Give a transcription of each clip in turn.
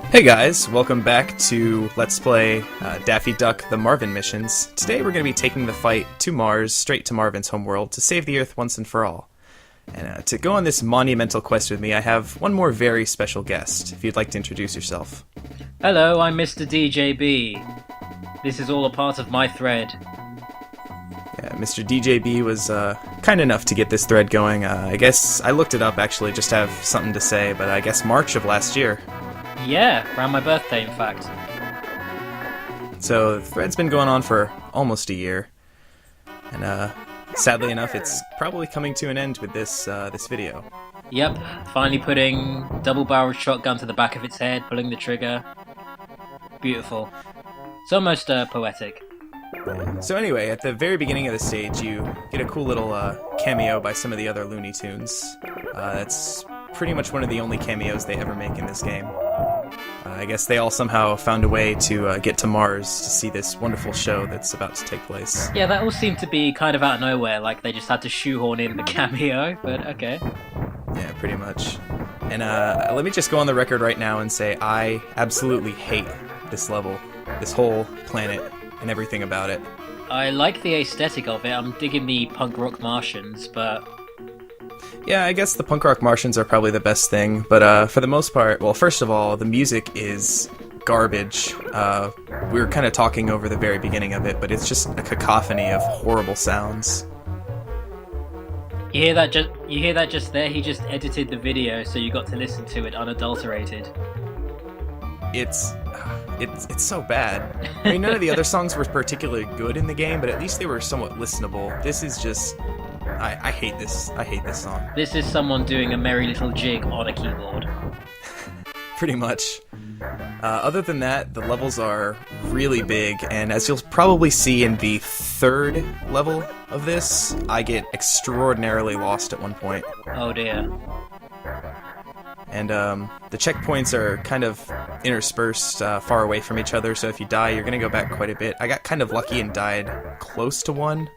Hey guys, welcome back to Let's Play Daffy Duck the Marvin missions. Today we're going to be taking the fight to Mars, straight to Marvin's homeworld, to save the Earth once and for all. And to go on this monumental quest with me, I have one more very special guest, if you'd like to introduce yourself. Hello, I'm Mr. DJB. This is all a part of my thread. Yeah, Mr. DJB was kind enough to get this thread going. I guess I looked it up actually, just to have something to say, but I guess March of last year. Yeah, around my birthday, in fact. So the thread's been going on for almost a year, and sadly enough, it's probably coming to an end with this video. Yep, finally putting double-barreled shotgun to the back of its head, pulling the trigger. Beautiful. It's almost poetic. So anyway, at the very beginning of the stage, you get a cool little cameo by some of the other Looney Tunes. That's pretty much one of the only cameos they ever make in this game. I guess they all somehow found a way to get to Mars to see this wonderful show that's about to take place. Yeah, that all seemed to be kind of out of nowhere, like they just had to shoehorn in the cameo, but okay. Yeah, pretty much. And let me just go on the record right now and say I absolutely hate this level, this whole planet, and everything about it. I like the aesthetic of it. I'm digging the punk rock Martians, but yeah, I guess the punk rock Martians are probably the best thing, but for the most part, well, first of all, the music is garbage. We were kind of talking over the very beginning of it, but it's just a cacophony of horrible sounds. You hear that just there? He just edited the video, so you got to listen to it unadulterated. It's so bad. I mean, none of the other songs were particularly good in the game, but at least they were somewhat listenable. This is just... I hate this. I hate this song. This is someone doing a merry little jig on a keyboard. Pretty much. Other than that, the levels are really big, and as you'll probably see in the third level of this, I get extraordinarily lost at one point. Oh dear. And the checkpoints are kind of interspersed far away from each other, so if you die, you're going to go back quite a bit. I got kind of lucky and died close to one,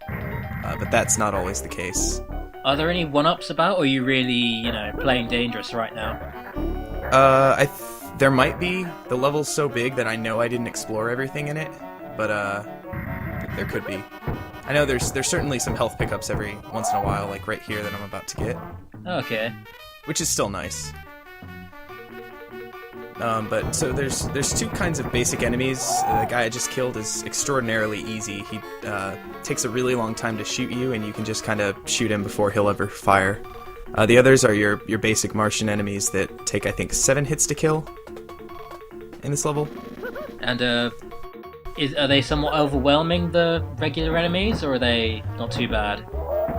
but that's not always the case. Are there any one-ups about, or are you really, playing dangerous right now? There might be. The level's so big that I know I didn't explore everything in it, but there could be. I know there's certainly some health pickups every once in a while, like right here that I'm about to get. Okay. Which is still nice. But so there's two kinds of basic enemies. The guy I just killed is extraordinarily easy. He takes a really long time to shoot you, and you can just kind of shoot him before he'll ever fire. The others are your basic Martian enemies that take, I think, 7 hits to kill in this level. And are they somewhat overwhelming, the regular enemies, or are they not too bad?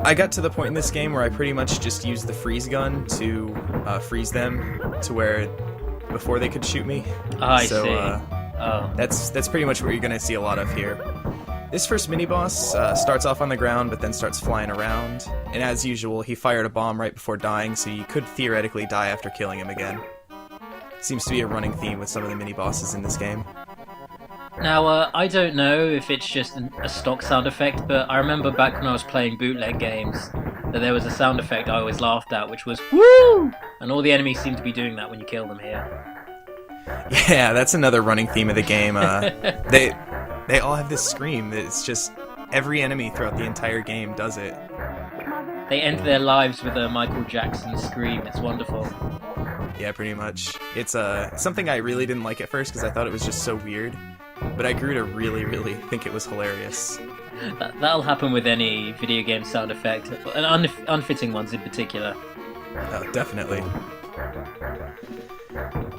I got to the point in this game where I pretty much just used the freeze gun to freeze them to where before they could shoot me. I so, see. That's pretty much what you're going to see a lot of here. This first mini-boss starts off on the ground but then starts flying around, and as usual he fired a bomb right before dying, so you could theoretically die after killing him again. Seems to be a running theme with some of the mini-bosses in this game. Now, I don't know if it's just a stock sound effect, but I remember back when I was playing bootleg games that there was a sound effect I always laughed at, which was "woo!" And all the enemies seem to be doing that when you kill them here. Yeah, that's another running theme of the game. They all have this scream. It's just every enemy throughout the entire game does it. They end their lives with a Michael Jackson scream. It's wonderful. Yeah, pretty much. It's something I really didn't like at first because I thought it was just so weird. But I grew to really, really think it was hilarious. That'll happen with any video game sound effect, and unfitting ones in particular. Oh, definitely.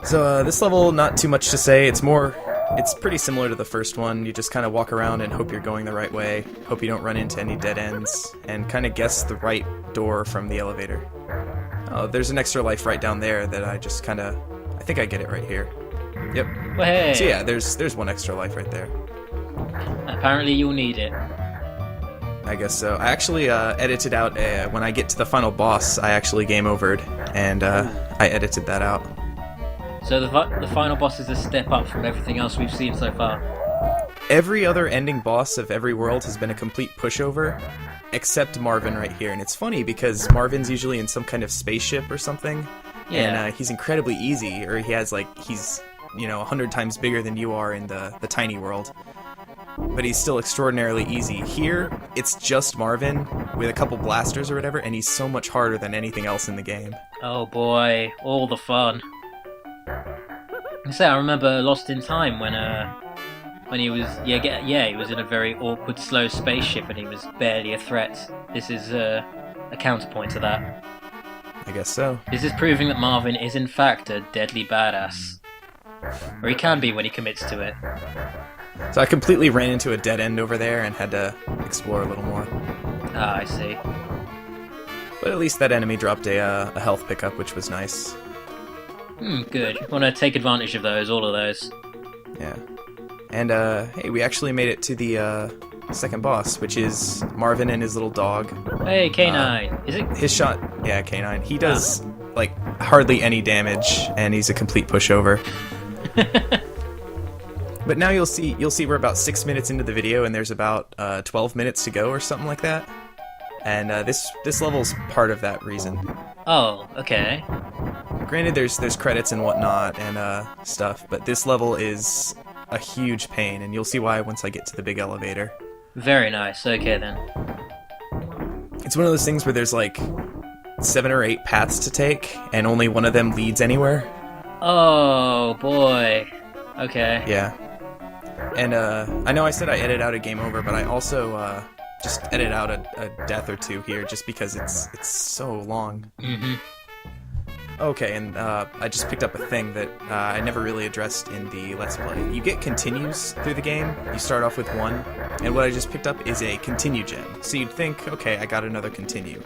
So this level, not too much to say. It's pretty similar to the first one. You just kind of walk around and hope you're going the right way, hope you don't run into any dead ends, and kind of guess the right door from the elevator. Oh, there's an extra life right down there that I just kind of... I think I get it right here. Yep. Well, hey. So yeah, there's one extra life right there. Apparently you'll need it. I guess so. I actually edited out, when I get to the final boss, I actually game overed, and I edited that out. So the final boss is a step up from everything else we've seen so far. Every other ending boss of every world has been a complete pushover, except Marvin right here. And it's funny because Marvin's usually in some kind of spaceship or something, Yeah. and he's incredibly easy, or he's 100 times bigger than you are in the tiny world. But he's still extraordinarily easy. Here, it's just Marvin with a couple blasters or whatever, and he's so much harder than anything else in the game. Oh boy, all the fun. I remember Lost in Time when he was he was in a very awkward, slow spaceship and he was barely a threat. This is a counterpoint to that. I guess so. This is proving that Marvin is in fact a deadly badass. Or he can be when he commits to it. So I completely ran into a dead end over there and had to explore a little more. Ah, I see. But at least that enemy dropped a health pickup, which was nice. Good. Want to take advantage of those, all of those. Yeah. And, hey, we actually made it to the second boss, which is Marvin and his little dog. Hey, K9. Is it? His shot, yeah, K9. He does, hardly any damage, and he's a complete pushover. But now you'll see we're about 6 minutes into the video, and there's about 12 minutes to go or something like that. And this level's part of that reason. Oh, okay. Granted, there's credits and whatnot and stuff, but this level is a huge pain, and you'll see why once I get to the big elevator. Very nice. Okay then. It's one of those things where there's 7 or 8 paths to take, and only one of them leads anywhere. Oh boy. Okay. Yeah. And I know I said I edit out a game over, but I also just edit out a death or two here, just because it's so long. Mm-hmm. Okay, and I just picked up a thing that I never really addressed in the Let's Play. You get continues through the game. You start off with one, and what I just picked up is a continue gem. So you'd think, okay, I got another continue.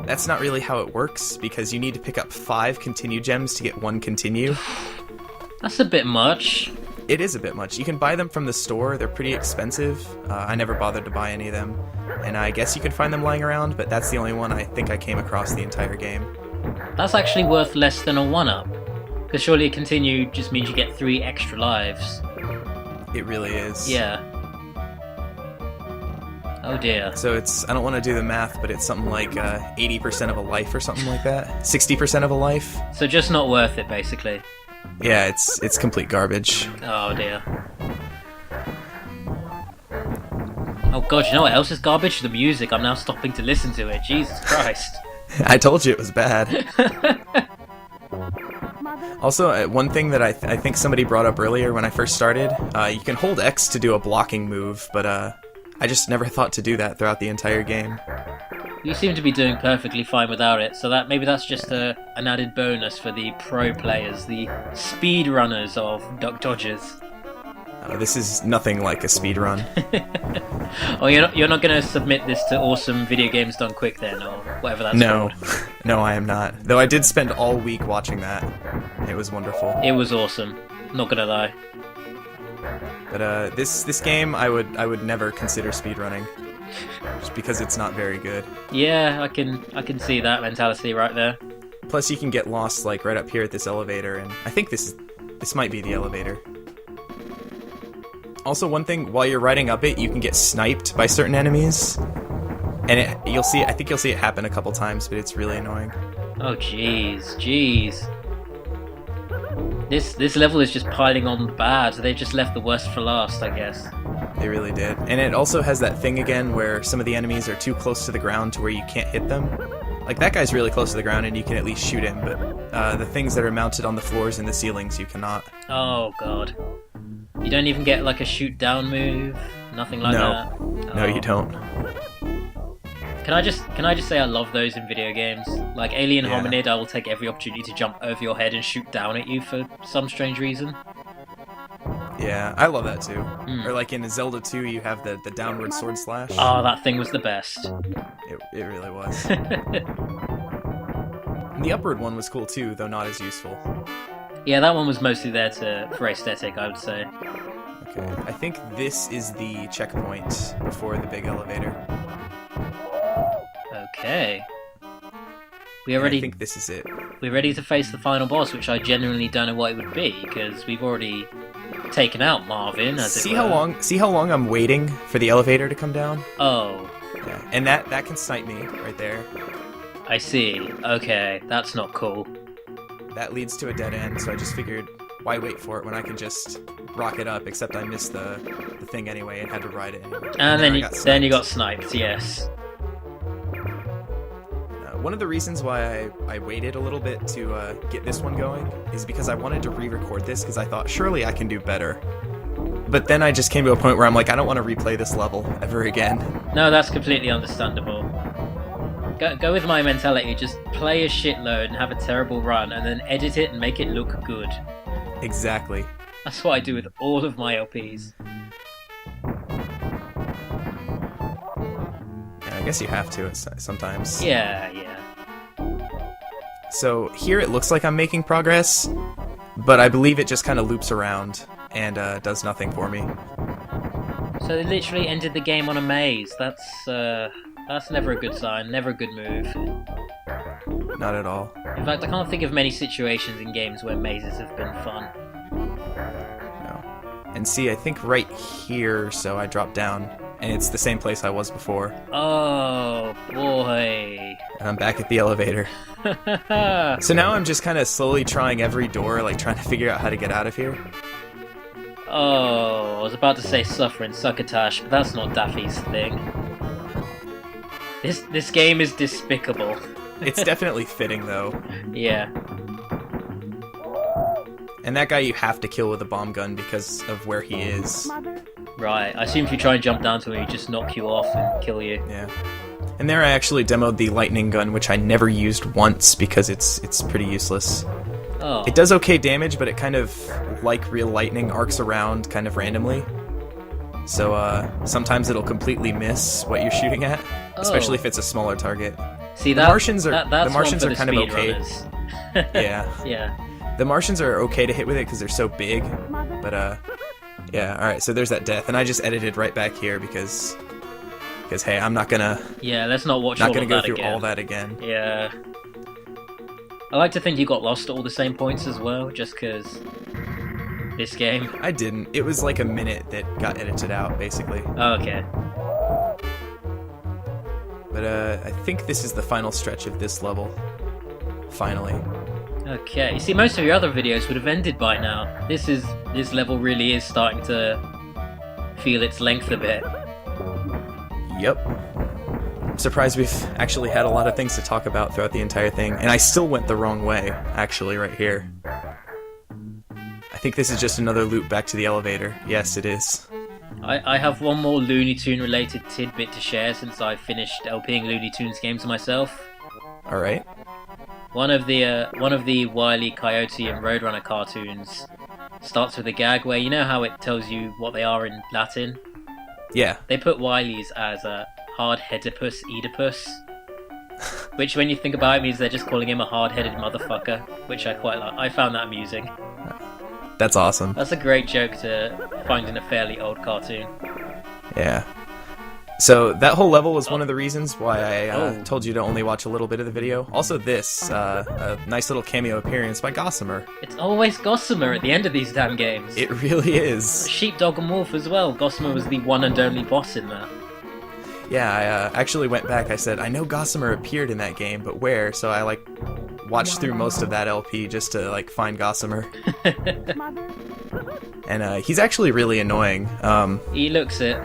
That's not really how it works, because you need to pick up 5 continue gems to get 1 continue. That's a bit much. It is a bit much. You can buy them from the store. They're pretty expensive. I never bothered to buy any of them. And I guess you can find them lying around, but that's the only one I think I came across the entire game. That's actually worth less than a 1-up. Because surely a continue just means you get 3 extra lives. It really is. Yeah. Oh dear. So I don't want to do the math, but it's something like 80% of a life or something like that. 60% of a life. So just not worth it, basically. Yeah, it's complete garbage. Oh dear. Oh god, you know what else is garbage? The music. I'm now stopping to listen to it. Jesus Christ. I told you it was bad. Also, one thing that I think somebody brought up earlier when I first started, you can hold X to do a blocking move, but I just never thought to do that throughout the entire game. You seem to be doing perfectly fine without it, so maybe that's just an added bonus for the pro players, the speed runners of Duck Dodgers. This is nothing like a speed run. Oh, you're not going to submit this to Awesome Video Games Done Quick then, or whatever that's called? No, I am not. Though I did spend all week watching that. It was wonderful. It was awesome. Not gonna lie. But this game I would never consider speedrunning, just because it's not very good. Yeah, I can see that mentality right there. Plus, you can get lost right up here at this elevator, and I think this might be the elevator. Also, one thing, while you're riding up it, you can get sniped by certain enemies, and I think you'll see it happen a couple times, but it's really annoying. Oh jeez. This level is just piling on bad. They just left the worst for last, I guess. They really did. And it also has that thing again where some of the enemies are too close to the ground to where you can't hit them. Like, that guy's really close to the ground and you can at least shoot him, but the things that are mounted on the floors and the ceilings, you cannot. Oh god. You don't even get like a shoot down move? Nothing like that? Oh. No, you don't. Can I just say I love those in video games? Like Alien Hominid, I will take every opportunity to jump over your head and shoot down at you for some strange reason. Yeah, I love that too. Or like in Zelda 2, you have the downward sword slash. Oh, that thing was the best. It really was. And the upward one was cool too, though not as useful. Yeah, that one was mostly there for aesthetic, I would say. Okay, I think this is the checkpoint before the big elevator. Okay. I think this is it. We're ready to face the final boss, which I genuinely don't know what it would be, because we've already taken out Marvin, as it were. See how long I'm waiting for the elevator to come down? Oh. Yeah, and that can snipe me right there. I see. Okay, that's not cool. That leads to a dead end, so I just figured, why wait for it when I can just rock it up? Except I missed the thing anyway and had to ride it anyway. And then you got sniped. sniped, yes. One of the reasons why I waited a little bit to get this one going is because I wanted to re-record this because I thought surely I can do better. But then I just came to a point where I'm like, I don't want to replay this level ever again. No, that's completely understandable. Go with my mentality, just play a shitload and have a terrible run and then edit it and make it look good. Exactly. That's what I do with all of my LPs. Yeah, I guess you have to sometimes. Yeah. So here it looks like I'm making progress, but I believe it just kind of loops around and does nothing for me. So they literally ended the game on a maze. That's never a good sign, never a good move. Not at all. In fact, I can't think of many situations in games where mazes have been fun. No. And see, I think right here, so I dropped down, and it's the same place I was before. Oh, boy. And I'm back at the elevator. So now I'm just kind of slowly trying every door, like trying to figure out how to get out of here. Oh, I was about to say suffering succotash, but that's not Daffy's thing. This game is despicable. It's definitely fitting, though. Yeah. And that guy you have to kill with a bomb gun because of where he is. Right, I assume if you try and jump down to him, he just knock you off and kill you. Yeah. And there I actually demoed the lightning gun, which I never used once because it's pretty useless. Oh. It does okay damage, but it kind of, like real lightning, arcs around kind of randomly. So sometimes it'll completely miss what you're shooting at, especially if it's a smaller target. See, the Martians are that's kind of okay. Yeah. Yeah. The Martians are okay to hit with it because they're so big, but yeah. All right, so there's that death, and I just edited right back here because hey, I'm not gonna. Yeah, let's not watch. Not gonna go through again. all that again. Yeah. I like to think you got lost at all the same points as well, just because this game. I didn't. It was like a minute that got edited out, basically. Oh, okay. But I think this is the final stretch of this level. Finally. Okay. You see, most of your other videos would have ended by now. This level really is starting to feel its length a bit. Yep. I'm surprised we've actually had a lot of things to talk about throughout the entire thing, and I still went the wrong way, actually, right here. I think this is just another loop back to the elevator. Yes, it is. I have one more Looney Tune related tidbit to share since I finished LPing Looney Tunes games myself. Alright. One of the Wile E. Coyote and Roadrunner cartoons starts with a gag where, you know how it tells you what they are in Latin? Yeah. They put Wileys as a hard-headedipus Oedipus, which when you think about it means they're just calling him a hard-headed motherfucker, which I quite like. I found that amusing. That's awesome. That's a great joke to find in a fairly old cartoon. Yeah. So that whole level was one of the reasons why I told you to only watch a little bit of the video. Also this, a nice little cameo appearance by Gossamer. It's always Gossamer at the end of these damn games. It really is. Sheepdog and Wolf as well. Gossamer was the one and only boss in that. Yeah, I actually went back. I said, I know Gossamer appeared in that game, but where? So I, watched through most of that LP just to, find Gossamer. And he's actually really annoying. He looks it.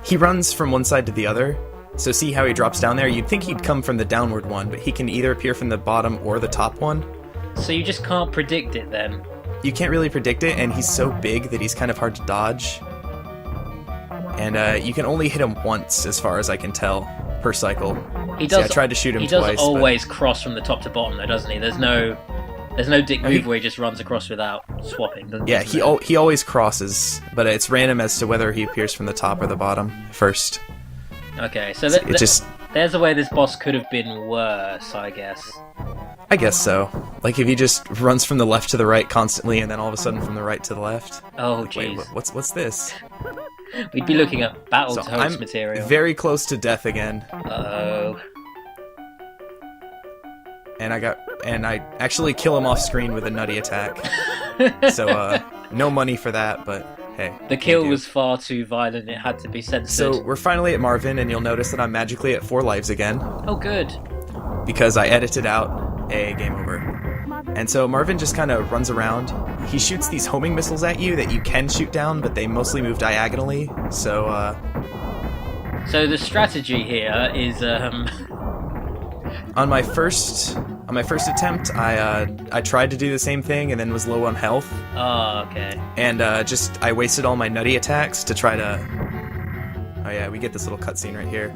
He runs from one side to the other. So see how he drops down there? You'd think he'd come from the downward one, but he can either appear from the bottom or the top one. So you just can't predict it then? You can't really predict it, and he's so big that he's kind of hard to dodge. And you can only hit him once, as far as I can tell, per cycle. He does. See, I tried to shoot him he twice. He does always cross from the top to bottom, though, doesn't he? There's no dick move where he just runs across without swapping. Yeah, he always crosses, but it's random as to whether he appears from the top or the bottom first. Okay, so there's a way this boss could have been worse, I guess. I guess so. If he just runs from the left to the right constantly, and then all of a sudden from the right to the left. Oh, jeez. Wait, what's this? We'd be looking at Battletoads I'm material. Very close to death again. Uh-oh. And I actually kill him off screen with a nutty attack. So no money for that, but hey. The kill was far too violent, it had to be censored. So we're finally at Marvin, and you'll notice that I'm magically at 4 lives again. Oh, good. Because I edited out a game over. And so Marvin just kind of runs around. He shoots these homing missiles at you that you can shoot down, but they mostly move diagonally. So the strategy here is on my first attempt, I tried to do the same thing and then was low on health. Oh, okay. And I wasted all my nutty attacks to try to. Oh yeah, we get this little cutscene right here,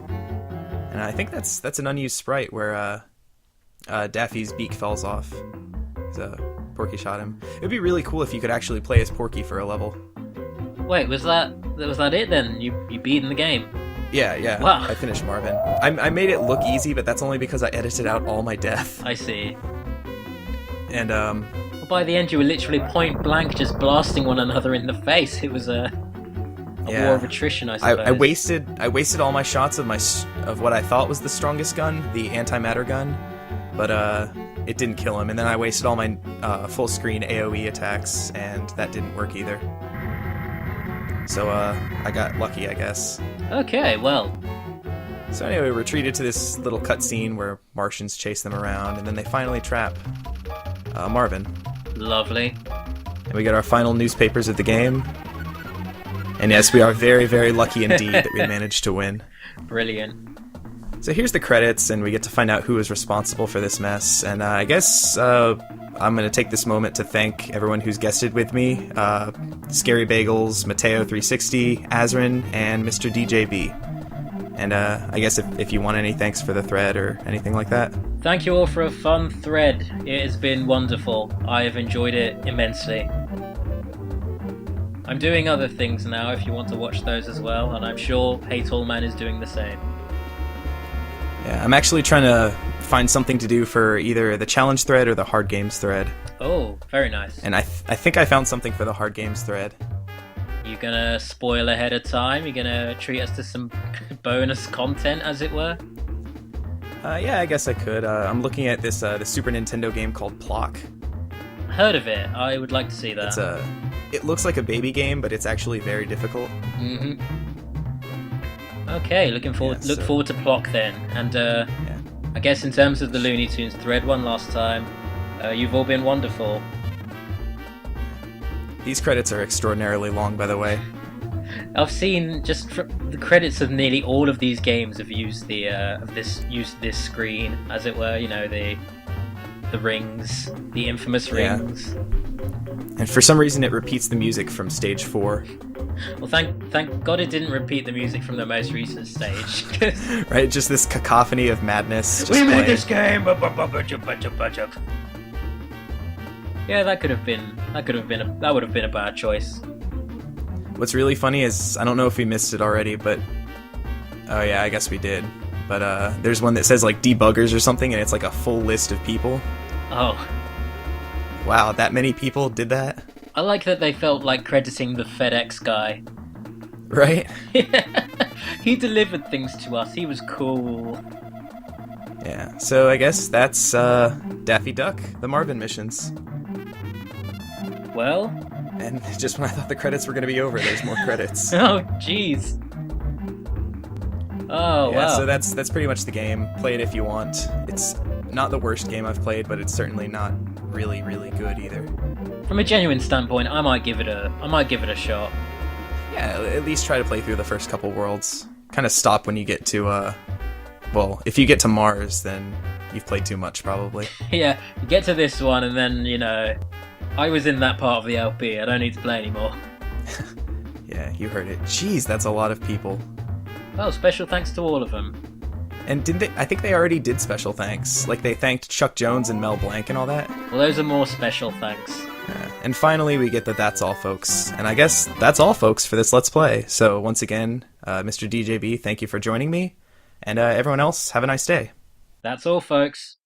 and I think that's an unused sprite where Daffy's beak falls off. So Porky shot him. It'd be really cool if you could actually play as Porky for a level. Wait, was that it then? You beat in the game? Yeah. Wow. I finished Marvin. I made it look easy, but that's only because I edited out all my death. I see. And Well, by the end, you were literally point blank just blasting one another in the face. It was a war of attrition, I suppose. I wasted all my shots of what I thought was the strongest gun, the antimatter gun, but it didn't kill him. And then I wasted all my full screen AOE attacks, and that didn't work either. So I got lucky, I guess. Okay, well. So anyway, we retreated to this little cutscene where Martians chase them around, and then they finally trap Marvin. Lovely. And we get our final newspapers of the game. And yes, we are very, very lucky indeed that we managed to win. Brilliant. So here's the credits, and we get to find out who is responsible for this mess. And I guess I'm going to take this moment to thank everyone who's guested with me. Scary Bagels, Mateo360, Azrin, and Mr. DJB. And I guess if you want any thanks for the thread or anything like that. Thank you all for a fun thread. It has been wonderful. I have enjoyed it immensely. I'm doing other things now if you want to watch those as well, and I'm sure Hey Tall Man is doing the same. Yeah, I'm actually trying to find something to do for either the challenge thread or the hard games thread. Oh, very nice. And I think I found something for the hard games thread. You gonna spoil ahead of time? You gonna treat us to some bonus content, as it were? Yeah, I guess I could. I'm looking at this the Super Nintendo game called Plock. Heard of it. I would like to see that. It looks like a baby game, but it's actually very difficult. Mm-hmm. Okay, look forward to Plock then. And I guess in terms of the Looney Tunes thread one last time, you've all been wonderful. These credits are extraordinarily long, by the way. I've seen just the credits of nearly all of these games have used this screen, as it were. You know, the rings, the infamous rings. And for some reason, it repeats the music from stage 4. Well, thank God it didn't repeat the music from the most recent stage. Right, just this cacophony of madness. We made this game. Yeah, that would have been a bad choice. What's really funny is, I don't know if we missed it already, but oh yeah, I guess we did. But there's one that says like debuggers or something, and it's like a full list of people. Oh. Wow, that many people did that? I like that they felt like crediting the FedEx guy. Right? He delivered things to us. He was cool. Yeah, so I guess that's Daffy Duck, the Marvin missions. Well... And just when I thought the credits were going to be over, there's more credits. Oh, jeez. Oh, yeah, wow. So that's pretty much the game. Play it if you want. It's not the worst game I've played, but it's certainly not really, really good either. From a genuine standpoint, I might give it a shot. Yeah, at least try to play through the first couple worlds. Kind of stop when you get to, well, if you get to Mars, then you've played too much, probably. Yeah, you get to this one, and then, you know, I was in that part of the LP. I don't need to play anymore. Yeah, you heard it. Jeez, that's a lot of people. Well, special thanks to all of them. And did they? I think they already did special thanks. Like, they thanked Chuck Jones and Mel Blanc and all that. Well, those are more special thanks. Yeah. And finally, we get the That's All, Folks. And I guess that's all, folks, for this Let's Play. So, once again, Mr. DJB, thank you for joining me. And everyone else, have a nice day. That's all, folks.